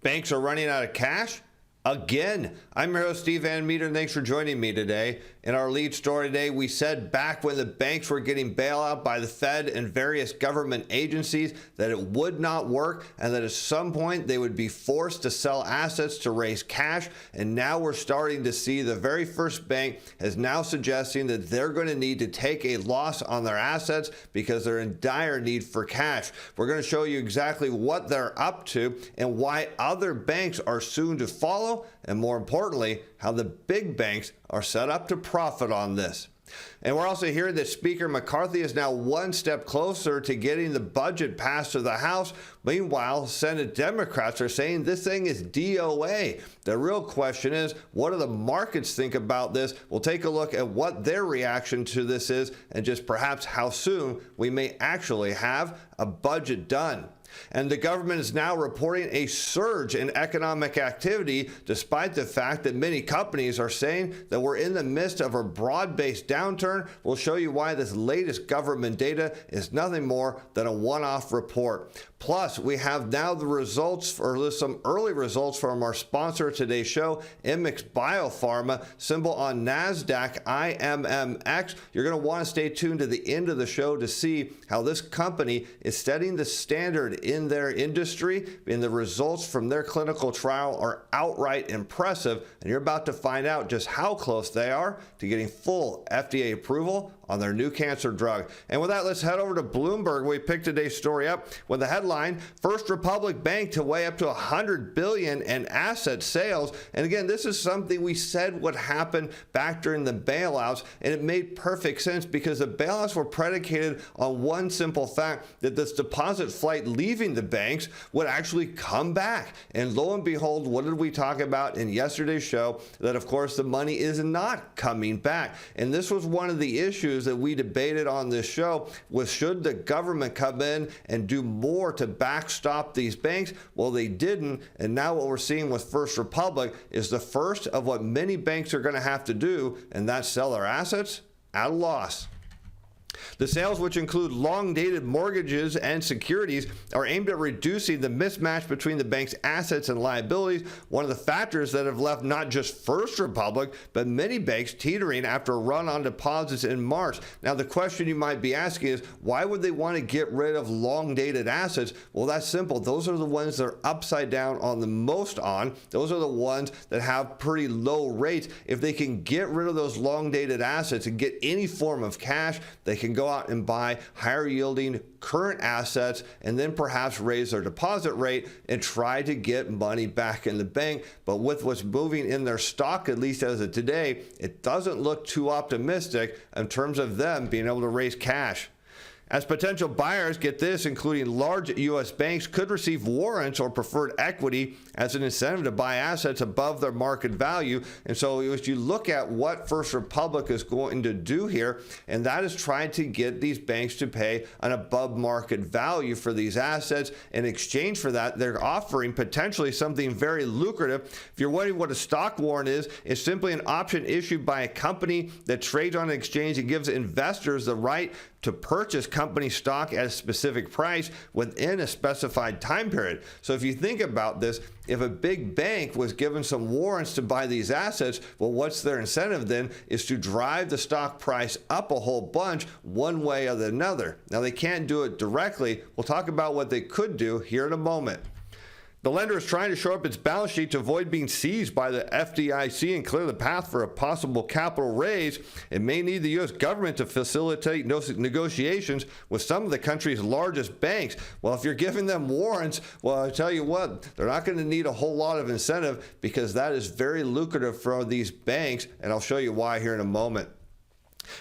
Banks are running out of cash? Again. I'm your host, Steve Van Metre, and thanks for joining me today. In our lead story today, we said back when the banks were getting bailout by the Fed and various government agencies that it would not work and that at some point they would be forced to sell assets to raise cash. And now we're starting to see the very first bank is now suggesting that they're going to need to take a loss on their assets because they're in dire need for cash. We're going to show you exactly what they're up to and why other banks are soon to follow, and more importantly, how the big banks are set up to profit on this. And we're also hearing that Speaker McCarthy is now one step closer to getting the budget passed to the House. Meanwhile, Senate Democrats are saying this thing is DOA. The real question is, what do the markets think about this? We'll take a look at what their reaction to this is and just perhaps how soon we may actually have a budget done. And the government is now reporting a surge in economic activity, despite the fact that many companies are saying that we're in the midst of a broad-based downturn. We'll show you why this latest government data is nothing more than a one-off report. Plus, we have now the results, or some early results from our sponsor of today's show, IMMX Biopharma, symbol on NASDAQ, IMMX. You're going to want to stay tuned to the end of the show to see how this company is setting the standard in their industry, and the results from their clinical trial are outright impressive, and you're about to find out just how close they are to getting full FDA approval on their new cancer drug. And with that, let's head over to Bloomberg. We picked today's story up with the headline, First Republic Bank to weigh up to $100 billion in asset sales. And again, this is something we said would happen back during the bailouts, and it made perfect sense because the bailouts were predicated on one simple fact, that this deposit flight leaving the banks would actually come back. And lo and behold, what did we talk about in yesterday's show? That of course the money is not coming back. And this was one of the issues that we debated on this show, was should the government come in and do more to backstop these banks? Well, they didn't. And now what we're seeing with First Republic is the first of what many banks are going to have to do, and that's sell their assets at a loss. The sales, which include long-dated mortgages and securities, are aimed at reducing the mismatch between the bank's assets and liabilities, one of the factors that have left not just First Republic, but many banks teetering after a run on deposits in March. Now, the question you might be asking is, why would they want to get rid of long-dated assets? Well, that's simple. Those are the ones that are upside down on the most on. Those are the ones that have pretty low rates. If they can get rid of those long-dated assets and get any form of cash, they can go out and buy higher yielding current assets and then perhaps raise their deposit rate and try to get money back in the bank. But with what's moving in their stock, at least as of today, it doesn't look too optimistic in terms of them being able to raise cash. As potential buyers, get this, including large U.S. banks, could receive warrants or preferred equity as an incentive to buy assets above their market value. And so as you look at what First Republic is going to do here, and that is trying to get these banks to pay an above market value for these assets. In exchange for that, they're offering potentially something very lucrative. If you're wondering what a stock warrant is, it's simply an option issued by a company that trades on an exchange and gives investors the right to purchase company stock at a specific price within a specified time period. So if you think about this, if a big bank was given some warrants to buy these assets, well, what's their incentive then? Is to drive the stock price up a whole bunch one way or another. Now, they can't do it directly. We'll talk about what they could do here in a moment. The lender is trying to shore up its balance sheet to avoid being seized by the FDIC and clear the path for a possible capital raise. It may need the U.S. government to facilitate negotiations with some of the country's largest banks. Well, if you're giving them warrants, well, I tell you what, they're not going to need a whole lot of incentive because that is very lucrative for these banks, and I'll show you why here in a moment.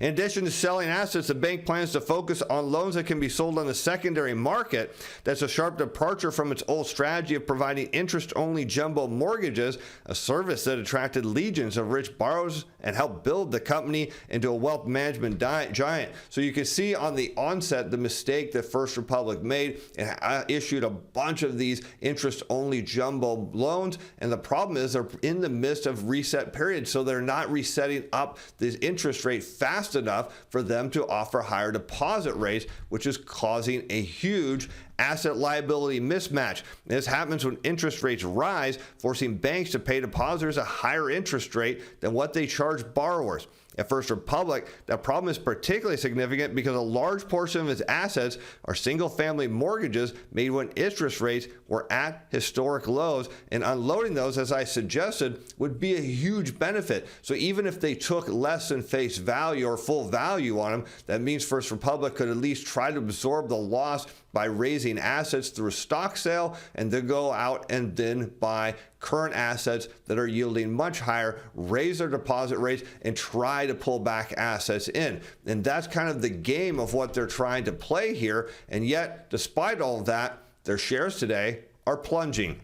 In addition to selling assets, the bank plans to focus on loans that can be sold on the secondary market. That's a sharp departure from its old strategy of providing interest-only jumbo mortgages, a service that attracted legions of rich borrowers and helped build the company into a wealth management giant. So you can see on the onset the mistake that First Republic made. It issued a bunch of these interest-only jumbo loans, and the problem is they're in the midst of reset periods, so they're not resetting up this interest rate fast enough for them to offer higher deposit rates, which is causing a huge asset liability mismatch. This happens when interest rates rise, forcing banks to pay depositors a higher interest rate than what they charge borrowers. At First Republic, that problem is particularly significant because a large portion of its assets are single-family mortgages made when interest rates were at historic lows, and unloading those, as I suggested, would be a huge benefit. So even if they took less than face value or full value on them, that means First Republic could at least try to absorb the loss by raising assets through a stock sale and then go out and then buy current assets that are yielding much higher, raise their deposit rates, and try to pull back assets in. And that's kind of the game of what they're trying to play here. And yet, despite all of that, their shares today are plunging.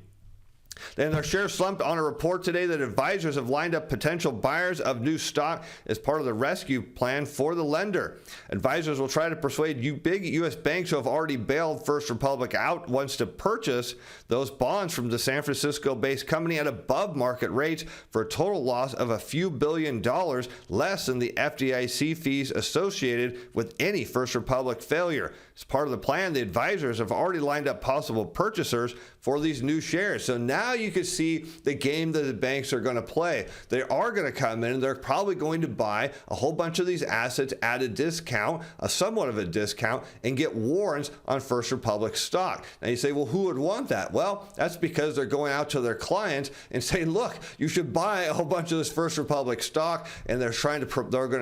Then their shares slumped on a report today that advisors have lined up potential buyers of new stock as part of the rescue plan for the lender. Advisors will try to persuade big U.S. banks who have already bailed First Republic out once to purchase those bonds from the San Francisco-based company at above market rates for a total loss of a few $billions less than the FDIC fees associated with any First Republic failure. As part of the plan, the advisors have already lined up possible purchasers for these new shares. So now you can see the game that the banks are going to play. They are going to come in and they're probably going to buy a whole bunch of these assets at a discount, somewhat of a discount, and get warrants on First Republic stock. Now you say, well, who would want that? Well, that's because they're going out to their clients and saying, look, you should buy a whole bunch of this First Republic stock, and they're going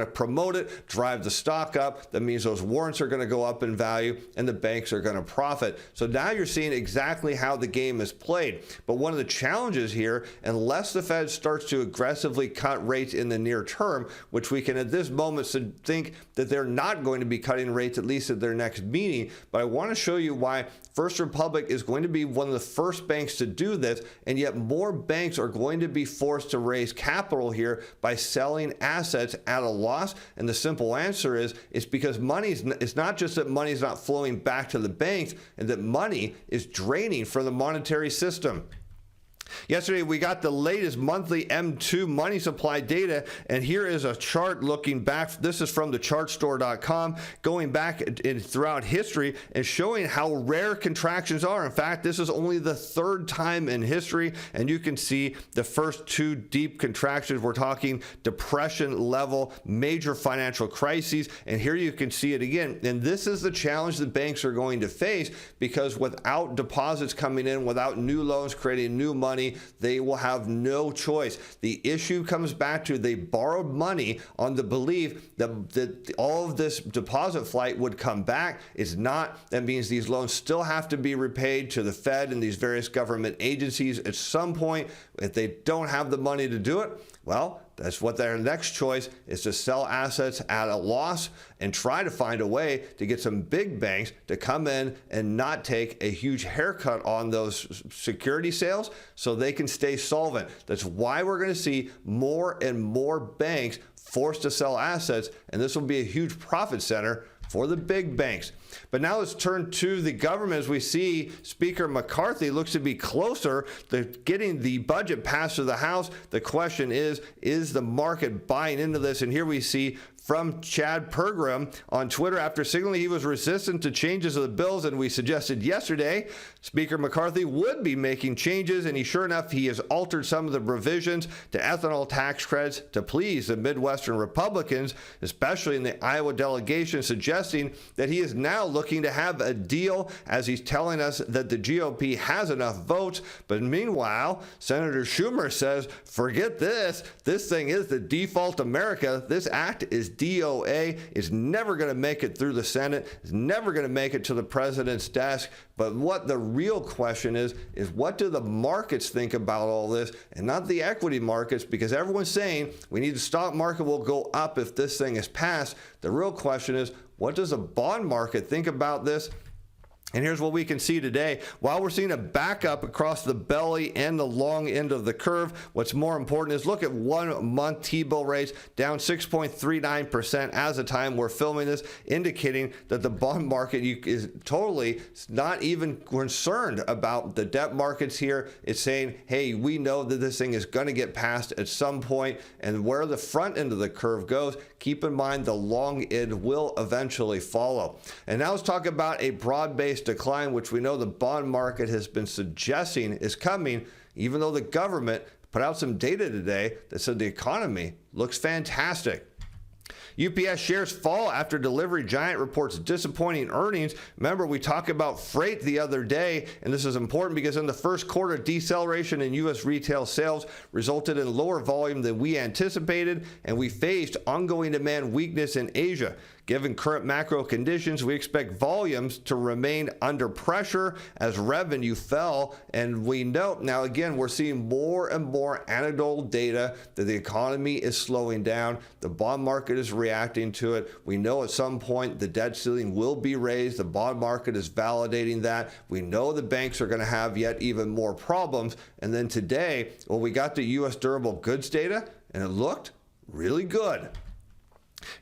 to promote it, drive the stock up. That means those warrants are going to go up in value and the banks are going to profit. So now you're seeing exactly how the game is played. But one of the challenges here, unless the Fed starts to aggressively cut rates in the near term, which we can at this moment think that they're not going to be cutting rates, at least at their next meeting. But I want to show you why First Republic is going to be one of the first banks to do this, and yet more banks are going to be forced to raise capital here by selling assets at a loss. And the simple answer is, it's because it's not just that money is not flowing back to the banks, and that money is draining from the monetary system. Yesterday, we got the latest monthly M2 money supply data, and here is a chart looking back. This is from the chartstore.com, going back throughout history and showing how rare contractions are. In fact, this is only the third time in history, and you can see the first two deep contractions. We're talking depression level, major financial crises, and here you can see it again. And this is the challenge that banks are going to face, because without deposits coming in, without new loans creating new money, they will have no choice. The issue comes back to they borrowed money on the belief that all of this deposit flight would come back. It's not. That means these loans still have to be repaid to the Fed and these various government agencies at some point. If they don't have the money to do it, well, that's what their next choice is, to sell assets at a loss and try to find a way to get some big banks to come in and not take a huge haircut on those security sales so they can stay solvent. That's why we're going to see more and more banks forced to sell assets, and this will be a huge profit center for the big banks. But now let's turn to the government. As we see, Speaker McCarthy looks to be closer to getting the budget passed through the House. The question is the market buying into this? And here we see from Chad Pergram on Twitter, after signaling he was resistant to changes of the bills, and we suggested yesterday Speaker McCarthy would be making changes, and sure enough, he has altered some of the provisions to ethanol tax credits to please the Midwestern Republicans, especially in the Iowa delegation, suggesting that he is now looking to have a deal, as he's telling us that the GOP has enough votes. But meanwhile, Senator Schumer says, forget this. This thing is the default America. This act is DOA. It's never going to make it through the Senate. It's never going to make it to the president's desk. But what the real question is what do the markets think about all this, and not the equity markets, because everyone's saying we need the stock market will go up if this thing is passed. The real question is, what does the bond market think about this? And here's what we can see today. While we're seeing a backup across the belly and the long end of the curve, what's more important is look at 1 month T-bill rates down 6.39% as the time we're filming this, indicating that the bond market is totally not even concerned about the debt markets here. It's saying, hey, we know that this thing is going to get passed at some point, and where the front end of the curve goes, keep in mind the long end will eventually follow. And now let's talk about a broad-based broad-based decline, which we know the bond market has been suggesting is coming, even though the government put out some data today that said the economy looks fantastic. UPS shares fall after delivery giant reports disappointing earnings. Remember, we talked about freight the other day, and this is important because in the first quarter, deceleration in U.S. retail sales resulted in lower volume than we anticipated, and we faced ongoing demand weakness in Asia. Given current macro conditions, we expect volumes to remain under pressure as revenue fell. And we note now, again, we're seeing more and more anecdotal data that the economy is slowing down. The bond market is reacting to it. We know at some point the debt ceiling will be raised. The bond market is validating that. We know the banks are going to have yet even more problems. And then today, well, we got the U.S. durable goods data, and it looked really good.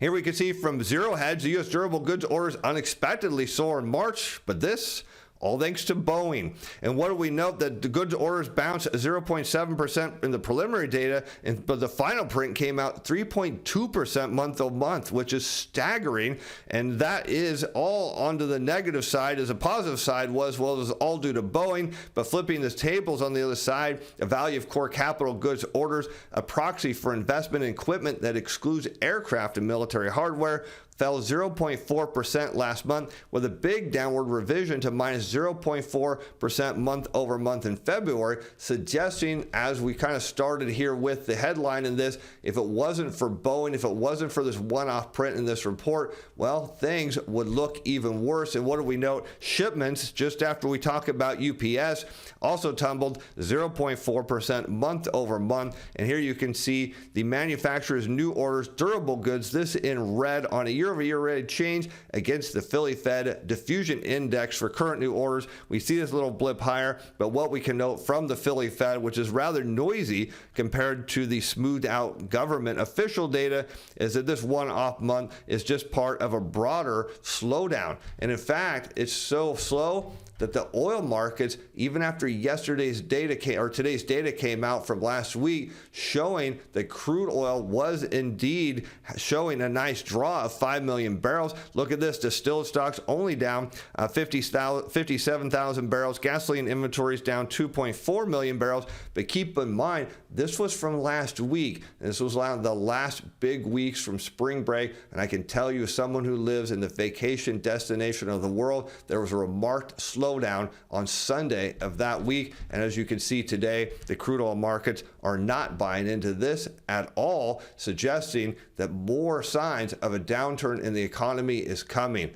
Here we can see from Zero Hedge, the U.S. durable goods orders unexpectedly soar in March, but this all thanks to Boeing. And what do we note? That the goods orders bounced 0.7% in the preliminary data, but the final print came out 3.2% month over month, which is staggering. And that is all onto the negative side. As the positive side was, well, it was all due to Boeing. But flipping the tables on the other side, the value of core capital goods orders, a proxy for investment in equipment that excludes aircraft and military hardware, fell 0.4% last month, with a big downward revision to minus 0.4% month over month in February, suggesting, as we kind of started here with the headline in this, if it wasn't for Boeing, if it wasn't for this one-off print in this report, well, things would look even worse. And what do we note? Shipments, just after we talk about UPS, also tumbled 0.4% month over month. And here you can see the manufacturer's new orders, durable goods, this in red on a year-over-year rate of change against the Philly Fed diffusion index for current new orders. We see this little blip higher, but what we can note from the Philly Fed, which is rather noisy compared to the smoothed out government official data, is that this one-off month is just part of a broader slowdown. And in fact, it's so slow that the oil markets, even after today's data came out from last week, showing that crude oil was indeed showing a nice draw of 5 million barrels. Look at this, distilled stocks only down 57,000 barrels. Gasoline inventories down 2.4 million barrels. But keep in mind, this was from last week. This was the last big weeks from spring break. And I can tell you, as someone who lives in the vacation destination of the world, there was a remarked slowdown on Sunday of that week. And as you can see today, the crude oil markets are not buying into this at all, suggesting that more signs of a downturn in the economy is coming.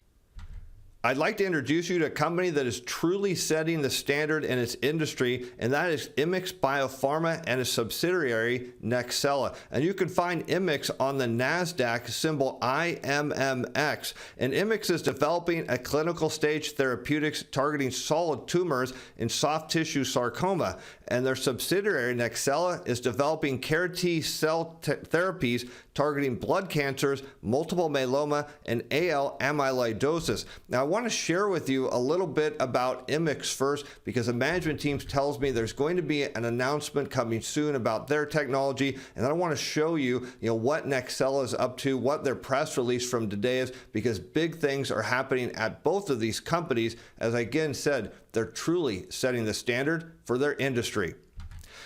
I'd like to introduce you to a company that is truly setting the standard in its industry, and that is IMMX Biopharma and a subsidiary, Nextella. And you can find IMMX on the NASDAQ, symbol IMMX. And IMMX is developing a clinical stage therapeutics targeting solid tumors in soft tissue sarcoma. And their subsidiary, Nextella, is developing CAR T-cell therapies targeting blood cancers, multiple myeloma, and AL amyloidosis. Now, I want to share with you a little bit about IMMX first, because the management team tells me there's going to be an announcement coming soon about their technology, and I want to show you, what Nextella is up to, what their press release from today is, because big things are happening at both of these companies. As I again said, they're truly setting the standard for their industry.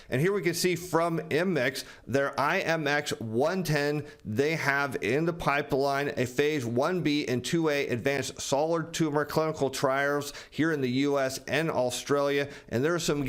And here we can see from IMMX, their IMMX 110, they have in the pipeline a phase 1B and 2A advanced solid tumor clinical trials here in the US and Australia. And there's some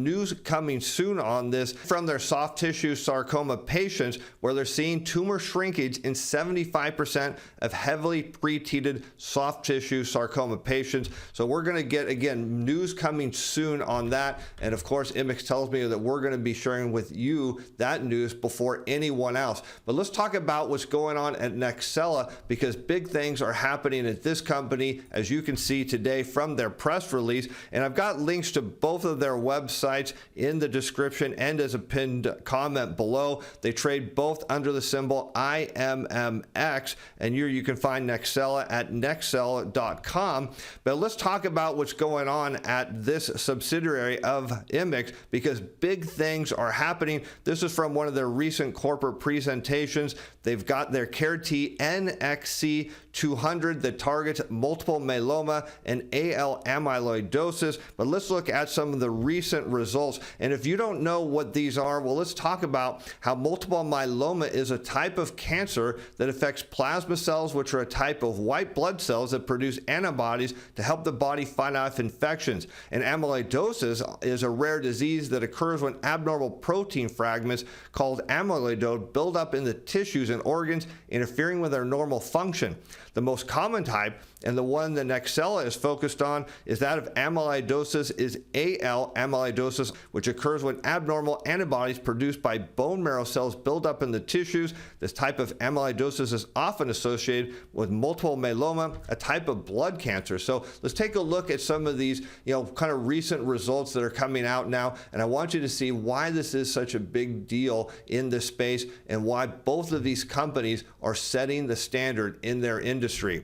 news coming soon on this from their soft tissue sarcoma patients, where they're seeing tumor shrinkage in 75% of heavily pretreated soft tissue sarcoma patients. So we're going to get, again, news coming soon on that. And of course, IMMX tells me that we're going to be sharing with you that news before anyone else. But let's talk about what's going on at Nextella, because big things are happening at this company, as you can see today from their press release. And I've got links to both of their websites in the description and as a pinned comment below. They trade both under the symbol IMMX, and here you can find Nextella at nextella.com. But let's talk about what's going on at this subsidiary of IMMX, because big big things are happening. This is from one of their recent corporate presentations. They've got their CARE-T NXC 200 that targets multiple myeloma and AL amyloidosis. But let's look at some of the recent results. And if you don't know what these are, well, let's talk about how multiple myeloma is a type of cancer that affects plasma cells, which are a type of white blood cells that produce antibodies to help the body fight off infections. And amyloidosis is a rare disease that occurs when abnormal protein fragments called amyloid build up in the tissues and organs, interfering with their normal function. The most common type, and the one that Nexella is focused on, is that of amyloidosis, is AL amyloidosis, which occurs when abnormal antibodies produced by bone marrow cells build up in the tissues. This type of amyloidosis is often associated with multiple myeloma, a type of blood cancer. So let's take a look at some of these, kind of recent results that are coming out now, and I want you to see why this is such a big deal in this space and why both of these companies are setting the standard in their industry.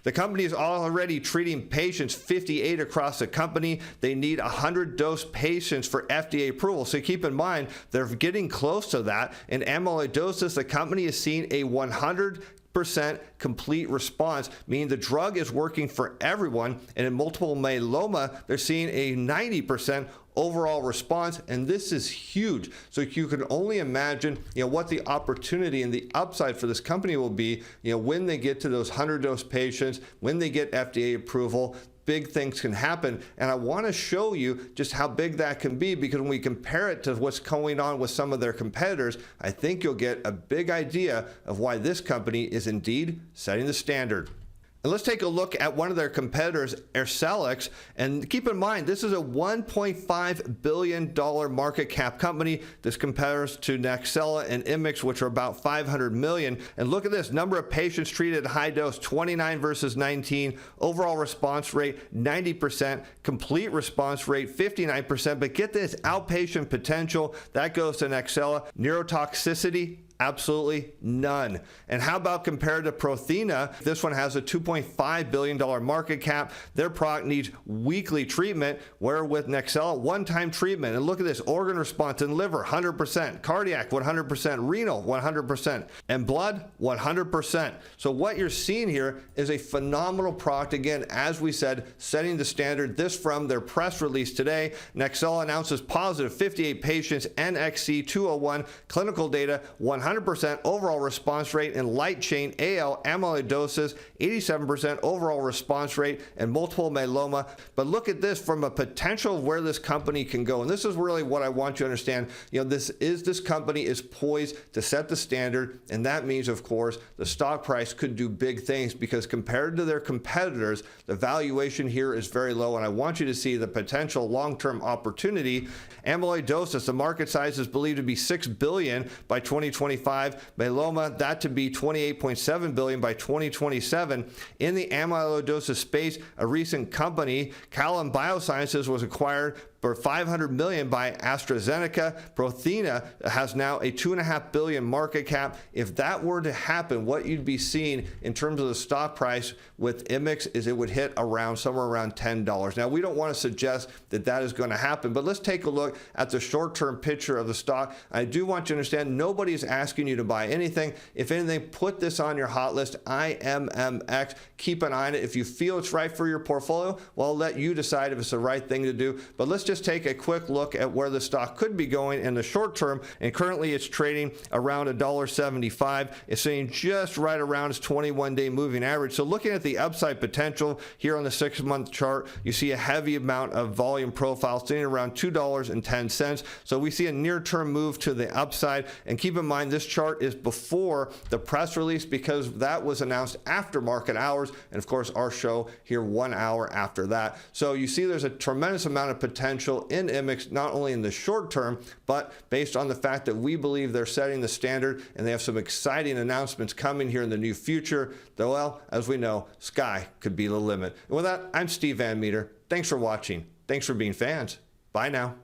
The company is already treating patients, 58 across the company. They need 100 dose patients for FDA approval. So keep in mind, they're getting close to that. In amyloidosis, the company is seeing a 100% complete response, meaning the drug is working for everyone. And in multiple myeloma, they're seeing a 90% overall response, and this is huge. So you can only imagine, what the opportunity and the upside for this company will be, when they get to those 100 dose patients, when they get FDA approval. Big things can happen, and I want to show you just how big that can be, because when we compare it to what's going on with some of their competitors, I think you'll get a big idea of why this company is indeed setting the standard. And let's take a look at one of their competitors, Arcellx. And keep in mind, this is a $1.5 billion market cap company. This compares to Nexella and IMMX, which are about $500 million. And look at this, number of patients treated at high dose, 29 versus 19. Overall response rate, 90%. Complete response rate, 59%. But get this, outpatient potential, that goes to Nexella. Neurotoxicity, absolutely none. And how about compared to Prothena? This one has a $2.5 billion market cap. Their product needs weekly treatment, where with Nexella, one-time treatment. And look at this, organ response in liver, 100%, cardiac, 100%, renal, 100%, and blood, 100%. So what you're seeing here is a phenomenal product. Again, as we said, setting the standard. This from their press release today. Nexella announces positive 58 patients, NXC 201 clinical data, 100% overall response rate in light chain AL amyloidosis, 87% overall response rate in multiple myeloma. But look at this from a potential of where this company can go. And this is really what I want you to understand. This company is poised to set the standard. And that means, of course, the stock price could do big things, because compared to their competitors, the valuation here is very low. And I want you to see the potential long-term opportunity. Amyloidosis, the market size is believed to be $6 billion by 2025. Myeloma, that to be $28.7 billion by 2027. In the amyloidosis space, a recent company, Calum Biosciences, was acquired for $500 million by AstraZeneca. Prothena has now a $2.5 billion market cap. If that were to happen, what you'd be seeing in terms of the stock price with IMMX is it would hit somewhere around $10. Now, we don't want to suggest that that is going to happen, but let's take a look at the short-term picture of the stock. I do want you to understand, nobody is asking you to buy anything. If anything, put this on your hot list, IMMX. Keep an eye on it. If you feel it's right for your portfolio, well, I'll let you decide if it's the right thing to do. But let's just take a quick look at where the stock could be going in the short term. And currently it's trading around $1.75. It's sitting just right around its 21-day moving average. So looking at the upside potential here on the 6-month chart, you see a heavy amount of volume profile sitting around $2.10. So we see a near-term move to the upside. And keep in mind, this chart is before the press release, because that was announced after market hours. And of course, our show here 1 hour after that. So you see there's a tremendous amount of potential in IMMX, not only in the short term, but based on the fact that we believe they're setting the standard and they have some exciting announcements coming here in the near future. Though, well, as we know, sky could be the limit. And with that, I'm Steve Van Metre. Thanks for watching. Thanks for being fans. Bye now.